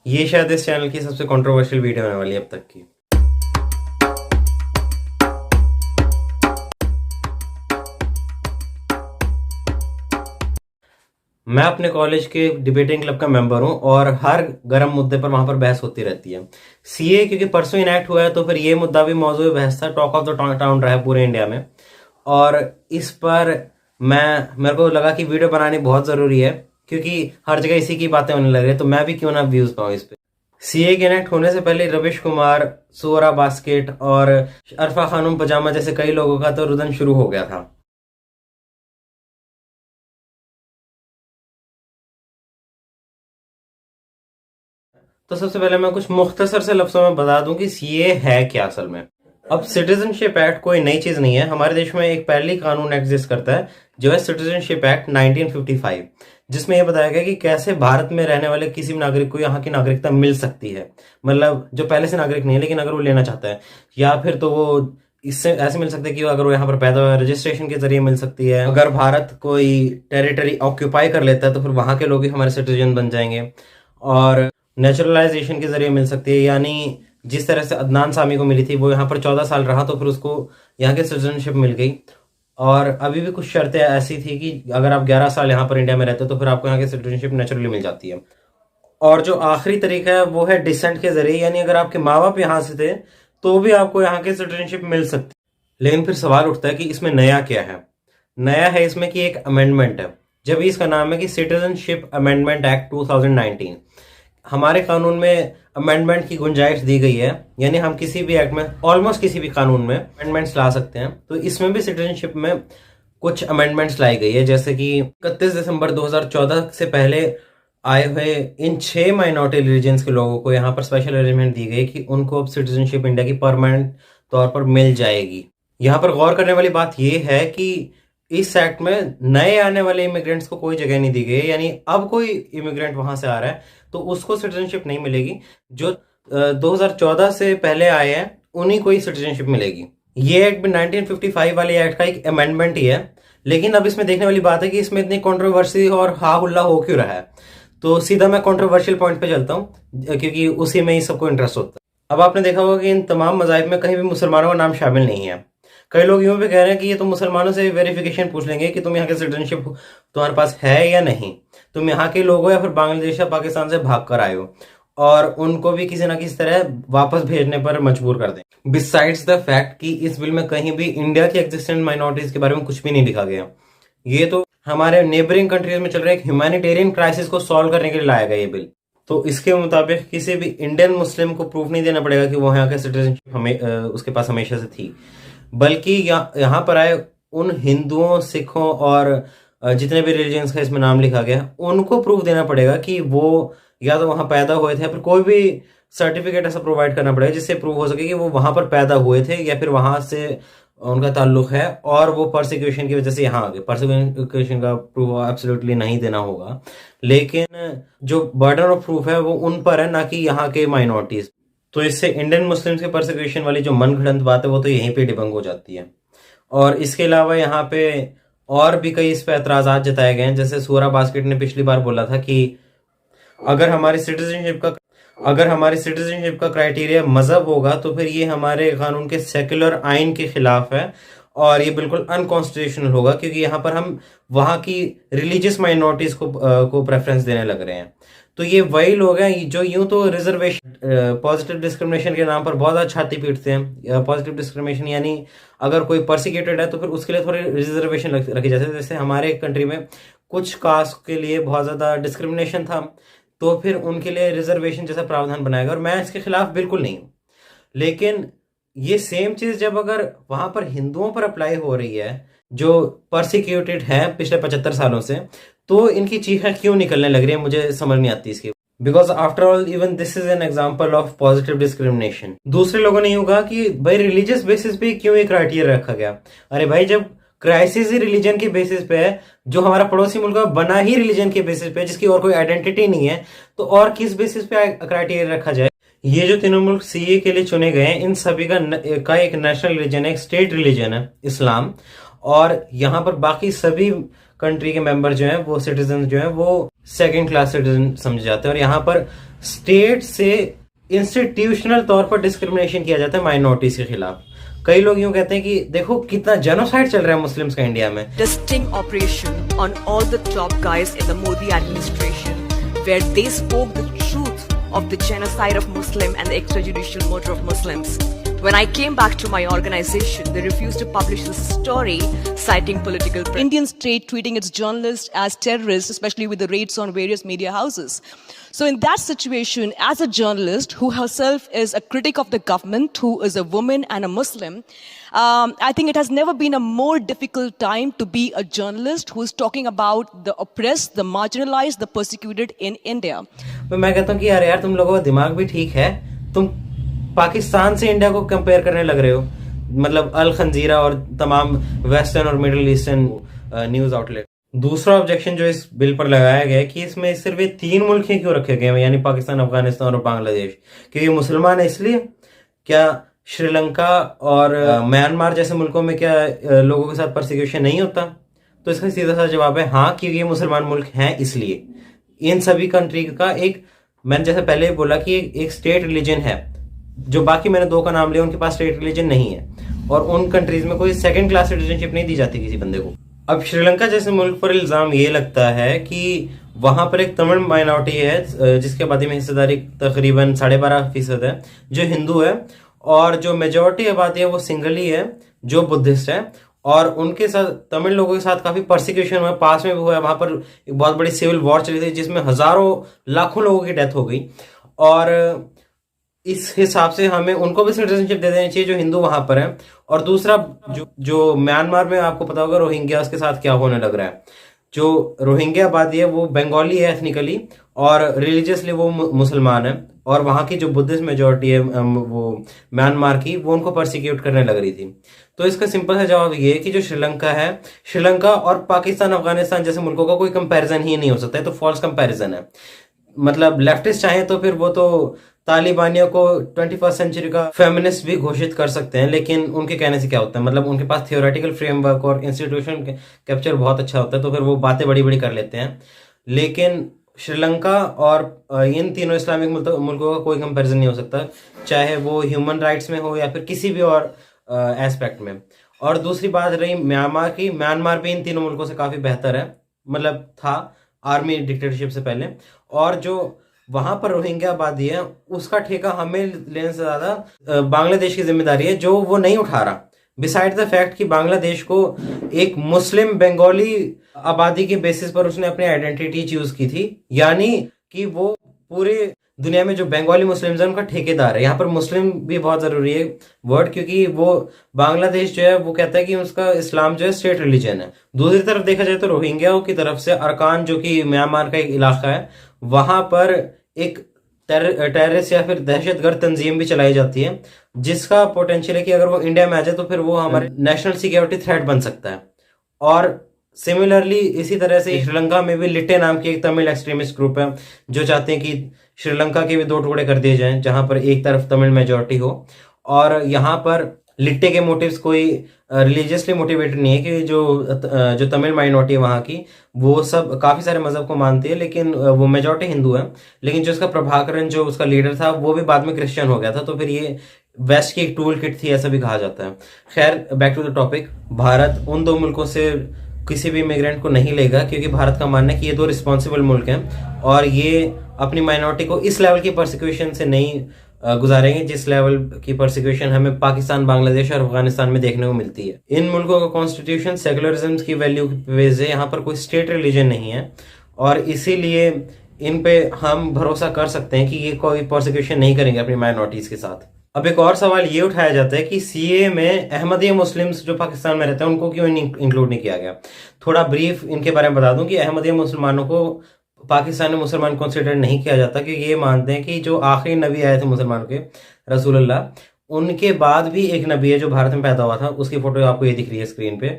ये शायद इस चैनल की सबसे कंट्रोवर्शियल वीडियो होने वाली है अब तक की। मैं अपने कॉलेज के डिबेटिंग क्लब का मेंबर हूं और हर गर्म मुद्दे पर वहां पर बहस होती रहती है। सीए क्योंकि परसों इनैक्ट हुआ है तो फिर ये मुद्दा भी मौजूद बहस था, टॉक ऑफ द टाउन रहा है पूरे इंडिया में। और इस पर मेरे को लगा कि वीडियो बनानी बहुत जरूरी है क्योंकि हर जगह इसी की बातें होने लग रही है, तो मैं भी क्यों ना व्यूज पाऊं इस पे। सीए के इनैक्ट होने से पहले रविश कुमार, सोरा बास्केट और अरफा खानूम पजामा जैसे कई लोगों का तो रुदन शुरू हो गया था। तो सबसे पहले मैं कुछ मुख्तसर से लफ्जों में बता दूं कि सीए है क्या असल में। अब सिटीजनशिप एक्ट कोई नई चीज नहीं है। हमारे देश में एक पहली कानून एग्जिस्ट करता है जो है सिटीजनशिप एक्ट 1955, जिसमें यह बताया गया कि कैसे भारत में रहने वाले किसी भी नागरिक को यहाँ की नागरिकता मिल सकती है। मतलब जो पहले से नागरिक नहीं है लेकिन अगर वो लेना चाहता है, या फिर तो वो इससे ऐसे मिल सकता है कि अगर वो यहाँ पर पैदा हुआ है रजिस्ट्रेशन के जरिए मिल सकती है। अगर भारत कोई टेरिटरी ऑक्यूपाई कर लेता है तो फिर वहां के लोग ही हमारे सिटीजन बन जाएंगे। और नेचुरलाइजेशन के जरिए मिल सकती है, यानी जिस तरह से अदनान सामी को मिली थी, वो यहाँ पर 14 साल रहा तो फिर उसको यहाँ की सिटीजनशिप मिल गई। और अभी भी कुछ शर्तें ऐसी थी कि अगर आप 11 साल यहाँ पर इंडिया में रहते हो तो फिर आपको यहाँ की सिटीजनशिप नेचुरली मिल जाती है। और जो आखिरी तरीका है वो है डिसेंट के जरिए, यानी अगर आपके माँ बाप यहाँ से थे तो भी आपको यहाँ की सिटीजनशिप मिल सकती है। लेकिन फिर सवाल उठता है कि इसमें नया क्या है। नया है इसमें कि एक अमेंडमेंट है, जब इसका नाम है कि सिटीजनशिप अमेंडमेंट एक्ट 2019। हमारे कानून में अमेंडमेंट की गुंजाइश दी गई है, यानी हम किसी भी एक्ट में, ऑलमोस्ट किसी भी कानून में अमेंडमेंट्स ला सकते हैं। तो इसमें भी सिटीजनशिप में कुछ अमेंडमेंट्स लाई गई है, जैसे कि 31 दिसंबर 2014 से पहले आए हुए इन 6 माइनॉरिटी रिलीजन्स के लोगों को यहाँ पर स्पेशल अरेंजमेंट दी गई कि उनको अब सिटीजनशिप इंडिया की परमानेंट तौर पर मिल जाएगी। यहाँ पर गौर करने वाली बात यह है कि इस एक्ट में नए आने वाले इमिग्रेंट्स को कोई जगह नहीं दी गई है, यानी अब कोई इमिग्रेंट वहां से आ रहा है तो उसको सिटीजनशिप नहीं मिलेगी। जो 2014 से पहले आए हैं उन्हीं को ही सिटीजनशिप मिलेगी। ये एक्ट भी 1955 वाले एक्ट का एक अमेंडमेंट ही है। लेकिन अब इसमें देखने वाली बात है कि इसमें इतनी कंट्रोवर्सी और हा हुल्ला हो क्यों रहा है। तो सीधा मैं कंट्रोवर्शियल पॉइंट पे चलता हूँ क्योंकि उसी में ही सबको इंटरेस्ट होता है। अब आपने देखा होगा कि इन तमाम मज़ाहिब में कहीं भी मुसलमानों का नाम शामिल नहीं है। कई लोग यूं भी कह रहे हैं कि ये तो मुसलमानों से वेरिफिकेशन पूछ लेंगे कि तुम यहाँ के सिटीजनशिप तुम्हारे पास है या नहीं, तुम यहाँ के लोग हो या फिर बांग्लादेश या पाकिस्तान से भाग कर आए हो, और उनको भी किसी ना किसी तरह वापस भेजने पर मजबूर कर दें। बिसाइड्स द फैक्ट कि इस बिल में कहीं भी इंडिया की एग्जिस्टेंट माइनॉरिटीज के बारे में कुछ भी नहीं लिखा गया। ये तो हमारे नेबरिंग कंट्रीज में चल रहे एक ह्यूमैनिटेरियन क्राइसिस को सॉल्व करने के लिए लाया गया ये बिल। तो इसके मुताबिक किसी भी इंडियन मुस्लिम को प्रूफ नहीं देना पड़ेगा कि वो यहाँ का सिटीजनशिप उसके पास हमेशा से थी, बल्कि यहाँ पर आए उन हिंदुओं, सिखों और जितने भी रिलीजन्स का इसमें नाम लिखा गया उनको प्रूफ देना पड़ेगा कि वो या तो वहां पैदा हुए थे, या फिर कोई भी सर्टिफिकेट ऐसा प्रोवाइड करना पड़ेगा जिससे प्रूफ हो सके कि वो वहां पर पैदा हुए थे या फिर वहां से उनका ताल्लुक है और वो परसिक्यूशन की वजह से यहाँ आ गए। परसिक्यूशन का प्रूफ एब्सोल्युटली नहीं देना होगा, लेकिन जो बर्डन ऑफ प्रूफ है वो उन पर है, ना कि यहाँ के माइनॉरिटीज। तो इससे इंडियन मुस्लिम्स के परसिक्यूशन वाली जो मनगढ़ंत बात है वो तो यहीं पे डिबंग हो जाती है। और इसके अलावा यहाँ पे और भी कई इस पे एतराजात जताए गए हैं। जैसे सूरा बास्केट ने पिछली बार बोला था कि अगर हमारी सिटीजनशिप का क्राइटेरिया मजहब होगा तो फिर ये हमारे कानून के सेक्युलर आइन के खिलाफ है और ये बिल्कुल अनकॉन्स्टिट्यूशनल होगा, क्योंकि यहाँ पर हम वहाँ की रिलीजियस माइनॉरिटीज को प्रेफरेंस देने लग रहे हैं। तो ये वही लोग हैं जो यूं तो रिजर्वेशन, पॉजिटिव डिस्क्रिमिनेशन के नाम पर बहुत ज्यादा छाती पीटते हैं। पॉजिटिव डिस्क्रिमिनेशन यानी अगर कोई परसिक्यूटेड है तो फिर उसके लिए थोड़ी रिजर्वेशन रखी जाती है। जैसे हमारे कंट्री में कुछ कास्ट के लिए बहुत ज्यादा डिस्क्रिमिनेशन था, तो फिर उनके लिए रिजर्वेशन जैसा प्रावधान बनाएगा, और मैं इसके खिलाफ बिल्कुल नहीं हूं। लेकिन ये सेम चीज जब अगर वहां पर हिंदुओं पर अप्लाई हो रही है जो परसिक्यूटेड है पिछले 75 सालों से, तो इनकी चीखें क्यों निकलने लग रही है, मुझे समझ नहीं आती इसकी। Because after all even this is an example of positive discrimination. दूसरे लोगों ने यूं कहा कि भाई रिलीजियस बेसिस पे क्यों ये क्राइटेरिया रखा गया। अरे भाई, जब क्राइसिस ही रिलीजन के बेसिस पे है, जो हमारा पड़ोसी मुल्क बना ही रिलीजन के बेसिस पे, जिसकी और कोई आइडेंटिटी नहीं है, तो और किस बेसिस पे क्राइटेरिया रखा जाए। ये जो तीनों मुल्क सीए के लिए चुने गए हैं, इन सभी का एक नेशनल रिलीजन है, एक स्टेट रिलीजन है इस्लाम, और यहाँ पर बाकी सभी कंट्री के मेंबर जो हैं वो सिटीजन जो हैं वो सेकंड क्लास सिटीजन समझे जाते हैं। और यहाँ पर स्टेट से इंस्टीट्यूशनल तौर पर डिस्क्रिमिनेशन किया जाता है माइनॉरिटीज के खिलाफ। कई लोग यूं कहते हैं कि देखो कितना जेनोसाइड चल रहा है मुस्लिम्स का इंडिया में। Sting operation on all the top guys in the Modi administration, where they spoke the truth of the genocide of Muslim and the extrajudicial murder of Muslims. When I came back to my organization, they refused to publish the story, citing political pressure. Indian state treating its journalists as terrorists, especially with the raids on various media houses. So in that situation, as a journalist who herself is a critic of the government, who is a woman and a Muslim, I think it has never been a more difficult time to be a journalist who is talking about the oppressed, the marginalized, the persecuted in India. मैं कहता हूँ कि यार तुम लोगों का दिमाग भी ठीक है, तुम पाकिस्तान से इंडिया को कंपेयर करने लग रहे हो, मतलब अल खंजीरा और तमाम वेस्टर्न और मिडिल ईस्टर्न न्यूज आउटलेट। दूसरा ऑब्जेक्शन जो इस बिल पर लगाया गया है कि इसमें सिर्फ ये 3 मुल्क ही क्यों रखे गए हैं, यानी पाकिस्तान, अफगानिस्तान और बांग्लादेश, क्योंकि मुसलमान है इसलिए? क्या श्रीलंका और म्यांमार जैसे मुल्कों में क्या लोगों के साथ परसिक्यूशन नहीं होता? तो इसका सीधा सा जवाब है हाँ, क्योंकि ये मुसलमान मुल्क हैं इसलिए। इन सभी कंट्री का एक, मैंने जैसे पहले बोला कि एक स्टेट रिलीजन है। जो बाकी मैंने 2 का नाम लिया उनके पास स्टेट रिलीजन नहीं है, और उन कंट्रीज में कोई सेकंड क्लास सिटीजनशिप नहीं दी जाती किसी बंदे को। अब श्रीलंका जैसे मुल्क पर इल्जाम ये लगता है कि वहां पर एक तमिल माइनॉरिटी है जिसके आबादी में हिस्सेदारी तकरीबन 12.5% है जो हिंदू है, और जो मेजोरिटी आबादी है वो सिंगली है जो बुद्धिस्ट है। और उनके साथ तमिल लोगों के साथ काफी परसिक्यूशन हुआ, पास में भी हुआ। वहां पर एक बहुत बड़ी सिविल वॉर चली थी जिसमें हजारों लाखों लोगों की डेथ हो गई, और इस हिसाब से हमें उनको भी सिटीजनशिप दे देनी चाहिए जो हिंदू वहां पर है। और दूसरा जो म्यांमार में आपको पता होगा रोहिंग्या, उसके साथ क्या होने लग रहा है। जो रोहिंग्या आबादी है वो बंगाली है एथनिकली, और रिलीजियसली वो मुसलमान है, और वहां की जो बुद्धिस्ट मेजोरिटी है वो म्यांमार की, वो उनको परसिक्यूट करने लग रही थी। तो इसका सिंपल सा जवाब ये है कि जो श्रीलंका है, श्रीलंका और पाकिस्तान, अफगानिस्तान जैसे मुल्कों का कोई कंपैरिजन ही नहीं हो सकता है, तो फॉल्स कंपैरिजन है। मतलब लेफ्टिस्ट चाहे तो फिर वो तो तालिबानियों को 21st सेंचुरी का फेमिनिस्ट भी घोषित कर सकते हैं, लेकिन उनके कहने से क्या होता है, मतलब उनके पास थियोरेटिकल फ्रेमवर्क और इंस्टीट्यूशन कैप्चर बहुत अच्छा होता है, तो फिर वो बातें बड़ी बड़ी कर लेते हैं। लेकिन श्रीलंका और इन तीनों इस्लामिक मुल्कों का कोई कंपैरिजन नहीं हो सकता, चाहे वो ह्यूमन राइट्स में हो या फिर किसी भी और एस्पेक्ट में। और दूसरी बात रही म्यांमार की, म्यांमार भी इन तीनों मुल्कों से काफी बेहतर है, मतलब था आर्मी डिक्टेटरशिप से पहले। और जो वहां पर रोहिंग्या आबादी है उसका ठेका हमें लेने से ज्यादा बांग्लादेश की जिम्मेदारी है, जो वो नहीं उठा रहा। बिसाइड द फैक्ट कि बांग्लादेश को एक मुस्लिम बंगाली आबादी के बेसिस पर उसने अपनी आइडेंटिटी चूज की थी, यानी कि वो पूरे दुनिया में जो बंगाली मुस्लिम्स हैं उनका ठेकेदार है। यहाँ पर मुस्लिम भी बहुत जरूरी है वर्ड, क्योंकि वो बांग्लादेश जो है वो कहता है कि उसका इस्लाम जो है स्टेट रिलीजन है। दूसरी तरफ देखा जाए तो रोहिंग्याओं की तरफ से अरकान, जो कि म्यांमार का एक इलाका है, वहां पर एक टेररिस्ट या फिर दहशतगर्द तंजीम भी चलाई जाती है, जिसका पोटेंशियल है कि अगर वो इंडिया में आ जाए तो फिर वो हमारे नेशनल सिक्योरिटी थ्रेट बन सकता है। और सिमिलरली इसी तरह से श्रीलंका में भी लिट्टे नाम की एक तमिल एक्सट्रीमिस्ट ग्रुप है जो चाहते हैं कि श्रीलंका के भी 2 टुकड़े कर दिए जाएं, जहां पर एक तरफ तमिल मेजोरिटी हो। और यहाँ पर लिट्टे के मोटिव्स कोई रिलीजियसली मोटिवेटेड नहीं है, कि जो तमिल माइनॉरिटी है वहाँ की, वो सब काफी सारे मजहब को मानती है, लेकिन वो मेजोरिटी हिंदू है। लेकिन जो उसका प्रभाकरन, जो उसका लीडर था, वो भी बाद में क्रिश्चियन हो गया था, तो फिर ये वेस्ट की एक टूल किट थी, ऐसा भी कहा जाता है। खैर, back to the topic. Bharat उन 2 मुल्कों से किसी भी इमिग्रेंट को नहीं लेगा, क्योंकि भारत का मानना है कि ये 2 रिस्पॉन्सिबल मुल्क हैं, और ये अपनी माइनॉरिटी को इस लेवल की परसिक्यूशन से नहीं गुजारेंगे जिस लेवल की परसिक्यूशन हमें पाकिस्तान, बांग्लादेश और अफगानिस्तान में देखने को मिलती है। इन मुल्कों का कॉन्स्टिट्यूशन सेकुलरिज्म की वैल्यू की बेस है, यहाँ पर कोई स्टेट रिलीजन नहीं है, और इसीलिए इन पे हम भरोसा कर सकते हैं कि ये कोई परसिक्यूशन नहीं करेंगे अपनी माइनॉरिटीज के साथ। अब एक और सवाल ये उठाया जाता है कि सीए में अहमदिया मुस्लिम्स जो पाकिस्तान में रहते हैं उनको क्यों इंक्लूड नहीं किया गया। थोड़ा ब्रीफ इनके बारे में बता दूं कि अहमदिया मुसलमानों को पाकिस्तान में मुसलमान कंसिडर नहीं किया जाता, क्योंकि ये मानते हैं कि जो आखिरी नबी आए थे मुसलमानों के, रसूलुल्लाह, उनके बाद भी एक नबी है जो भारत में पैदा हुआ था, उसकी फोटो आपको ये दिख रही है स्क्रीन पे।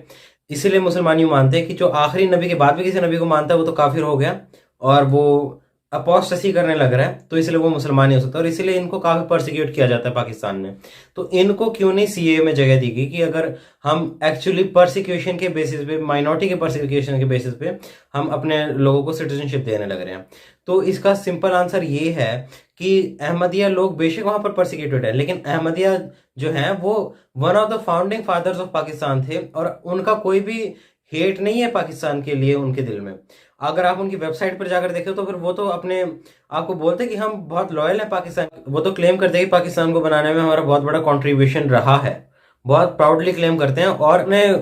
इसीलिए मुसलमान यूं मानते हैं कि जो आखिरी नबी के बाद भी किसी नबी को मानता है वो तो काफिर हो गया, और वो अपोस्टेसी करने लग रहा है, तो इसलिए वो मुसलमान नहीं हो सकता, और इसीलिए इनको काफी परसिक्यूट किया जाता है पाकिस्तान में। तो इनको क्यों नहीं सीए में जगह दी गई कि अगर हम एक्चुअली परसिक्यूशन के बेसिस पे, माइनॉरिटी के परसिक्यूशन के बेसिस पे हम अपने लोगों को सिटीजनशिप देने लग रहे हैं। तो इसका सिंपल आंसर ये है कि अहमदिया लोग बेशक वहां पर परसिक्यूटेड है, लेकिन अहमदिया जो है वो one of the founding fathers of Pakistan थे, और उनका कोई भी हेट नहीं है पाकिस्तान के लिए उनके दिल में। अगर आप उनकी वेबसाइट पर जाकर देखें तो फिर वो तो अपने आपको बोलते कि हम बहुत लॉयल हैं पाकिस्तान, वो तो क्लेम करते हैं कि पाकिस्तान को बनाने में हमारा बहुत बड़ा कंट्रीब्यूशन रहा है, बहुत प्राउडली क्लेम करते हैं, और उन्हें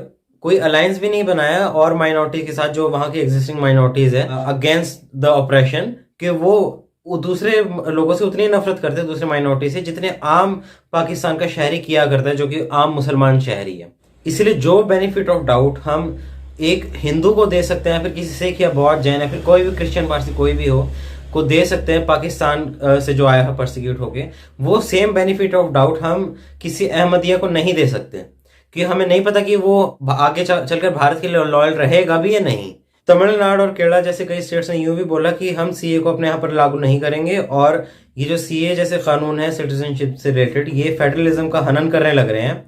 कोई अलायंस भी नहीं बनाया और माइनॉरिटी के साथ, जो वहां की एग्जिस्टिंग माइनॉरिटीज है, अगेंस्ट द ऑपरेशन, कि वो दूसरे लोगों से उतनी नफरत करते हैं, दूसरे माइनॉरिटी से, जितने आम पाकिस्तान का शहरी किया करता है, जो कि आम मुसलमान शहरी है। इसलिए जो बेनिफिट ऑफ डाउट हम एक हिंदू को दे सकते हैं, फिर किसी सिख या बौद्ध, जैन, या फिर कोई भी क्रिश्चियन पारसी कोई भी हो को दे सकते हैं पाकिस्तान से जो आया है परसिक्यूट होके, वो सेम बेनिफिट ऑफ डाउट हम किसी अहमदिया को नहीं दे सकते, कि हमें नहीं पता कि वो आगे चलकर भारत के लिए लॉयल रहेगा भी या नहीं। तमिलनाडु और केरला जैसे कई स्टेट्स ने यूं भी बोला कि हम सीए को अपने यहाँ पर लागू नहीं करेंगे, और ये जो सीए जैसे कानून है सिटीजनशिप से रिलेटेड, ये फेडरलिज्म का हनन करने लग रहे हैं।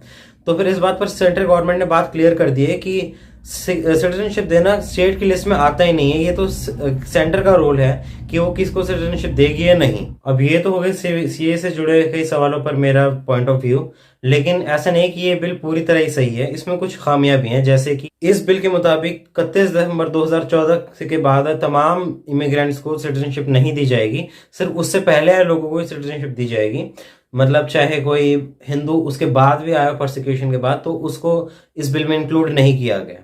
तो फिर इस बात पर सेंट्रल गवर्नमेंट ने बात क्लियर कर दी है कि सिटीजनशिप देना स्टेट की लिस्ट में आता ही नहीं है, ये तो सेंटर का रोल है कि वो किसको सिटीजनशिप देगी या नहीं। अब ये तो हो गए सीए से जुड़े कई सवालों पर मेरा पॉइंट ऑफ व्यू, लेकिन ऐसा नहीं कि ये बिल पूरी तरह ही सही है, इसमें कुछ खामियां भी हैं। जैसे कि इस बिल के मुताबिक 31 दिसंबर 2014 के बाद तमाम इमिग्रेंट्स को सिटीजनशिप नहीं दी जाएगी, सिर्फ उससे पहले लोगों को सिटीजनशिप दी जाएगी। मतलब चाहे कोई हिंदू उसके बाद भी आया परसिक्यूशन के बाद, तो उसको इस बिल में इंक्लूड नहीं किया गया।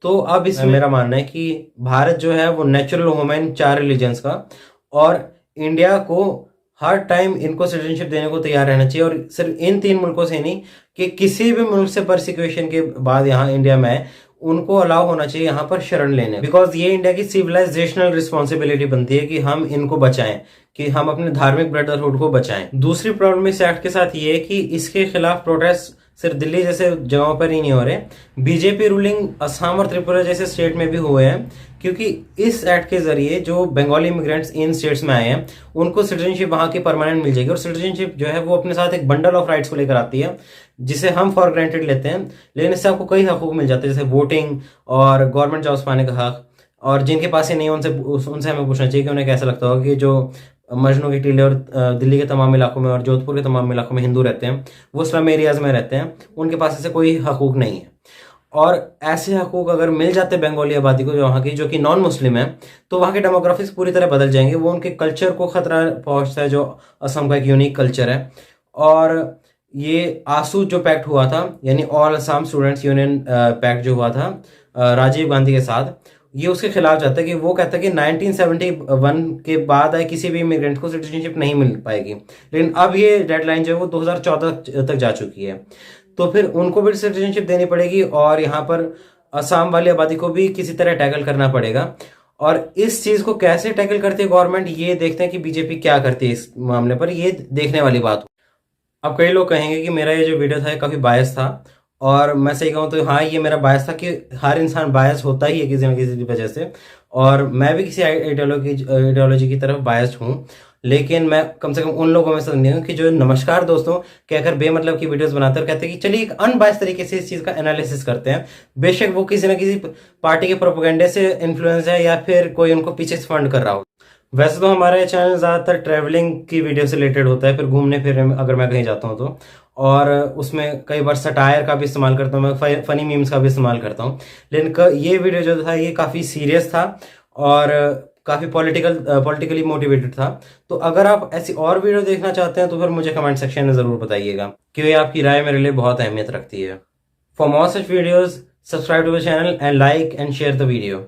तो अब इसमें मेरा मानना है कि भारत जो है वो नेचुरल होम है इन 4 रिलीजन्स का, और इंडिया को हर टाइम इनको सिटीजनशिप देने को तैयार रहना चाहिए, और सिर्फ इन 3 मुल्कों से नहीं, कि किसी भी मुल्क से परसिक्यूशन के बाद यहाँ इंडिया में है, उनको अलाउ होना चाहिए यहाँ पर शरण लेने, बिकॉज ये इंडिया की सिविलाइजेशनल रिस्पॉन्सिबिलिटी बनती है कि हम इनको बचाएं, कि हम अपने धार्मिक ब्रदरहुड को बचाएं। दूसरी प्रॉब्लम इस एक्ट के साथ ये है कि इसके खिलाफ प्रोटेस्ट सिर्फ दिल्ली जैसे जगहों पर ही नहीं हो रहे, बीजेपी रूलिंग असम और त्रिपुरा जैसे स्टेट में भी हुए हैं, क्योंकि इस एक्ट के जरिए जो बंगाली इमिग्रेंट्स इन स्टेट्स में आए हैं उनको सिटीजनशिप वहां की परमानेंट मिल जाएगी, और सिटीजनशिप जो है वो अपने साथ एक बंडल ऑफ राइट्स को लेकर आती है, जिसे हम फॉर ग्रांटेड लेते हैं, लेकिन इससे आपको कई हकूक मिल जाते हैं, जैसे वोटिंग और गवर्नमेंट जॉब्स पाने का हक। और जिनके पास ही नहीं उनसे हमें पूछना चाहिए कि उन्हें कैसा लगता होगा कि जो मजनू की टीले और दिल्ली के तमाम इलाकों में और जोधपुर के तमाम इलाकों में हिंदू रहते हैं, वो स्लम एरियाज में रहते हैं, उनके पास ऐसे कोई हकूक नहीं है। और ऐसे हकूक अगर मिल जाते बंगाली आबादी को, जो वहाँ की, जो कि नॉन मुस्लिम है, तो वहाँ के डेमोग्राफिक्स पूरी तरह बदल जाएंगे, वो उनके कल्चर को खतरा पहुंचता है, जो असम का एक यूनिक कल्चर है। और ये आसू जो पैक्ट हुआ था, यानी all Assam students union pact जो हुआ था राजीव गांधी के साथ, ये उसके खिलाफ जाता है, कि वो कहता है कि 1971 के बाद आए किसी भी इमिग्रेंट को सिटीजनशिप नहीं मिल पाएगी, लेकिन अब ये डेडलाइन जो है वो 2014 तक जा चुकी है, तो फिर उनको भी सिटीजनशिप देनी पड़ेगी, और यहाँ पर असम वाली आबादी को भी किसी तरह टैकल करना पड़ेगा। और इस चीज को कैसे टैकल करती है गवर्नमेंट, ये देखते हैं कि बीजेपी क्या करती है इस मामले पर, ये देखने वाली बात। अब कई लोग कहेंगे कि मेरा ये जो वीडियो था काफी बायस था, और मैं सही कहूँ तो हाँ, ये मेरा बायस था, कि हर इंसान बायस होता ही है किसी न किसी वजह से, और मैं भी किसी आइडियोलॉजी की तरफ बायस्ड हूँ, लेकिन मैं कम से कम उन लोगों में से नहीं हूँ कि जो नमस्कार दोस्तों कहकर बेमतलब की वीडियोस बनाते हैं और कहते हैं कि चलिए एक अनबायस्ड तरीके से इस चीज का एनालिसिस करते हैं। बेशक वो किसी न किसी पार्टी के प्रोपेगेंडे से इन्फ्लुएंस है, या फिर कोई उनको पीछे से फंड कर रहा हो। वैसे तो हमारा चैनल ज्यादातर ट्रैवलिंग की वीडियो से रिलेटेड होता है, फिर घूमने फिरने अगर मैं कहीं जाता हूँ तो, और उसमें कई बार सटायर का भी इस्तेमाल करता हूँ, मैं फनी मीम्स का भी इस्तेमाल करता हूँ, लेकिन ये वीडियो जो था ये काफ़ी सीरियस था और काफ़ी पॉलिटिकली मोटिवेटेड था। तो अगर आप ऐसी और वीडियो देखना चाहते हैं तो फिर मुझे कमेंट सेक्शन में ज़रूर बताइएगा, क्योंकि आपकी राय मेरे लिए बहुत अहमियत रखती है। For more such videos subscribe to the channel and like and share the video.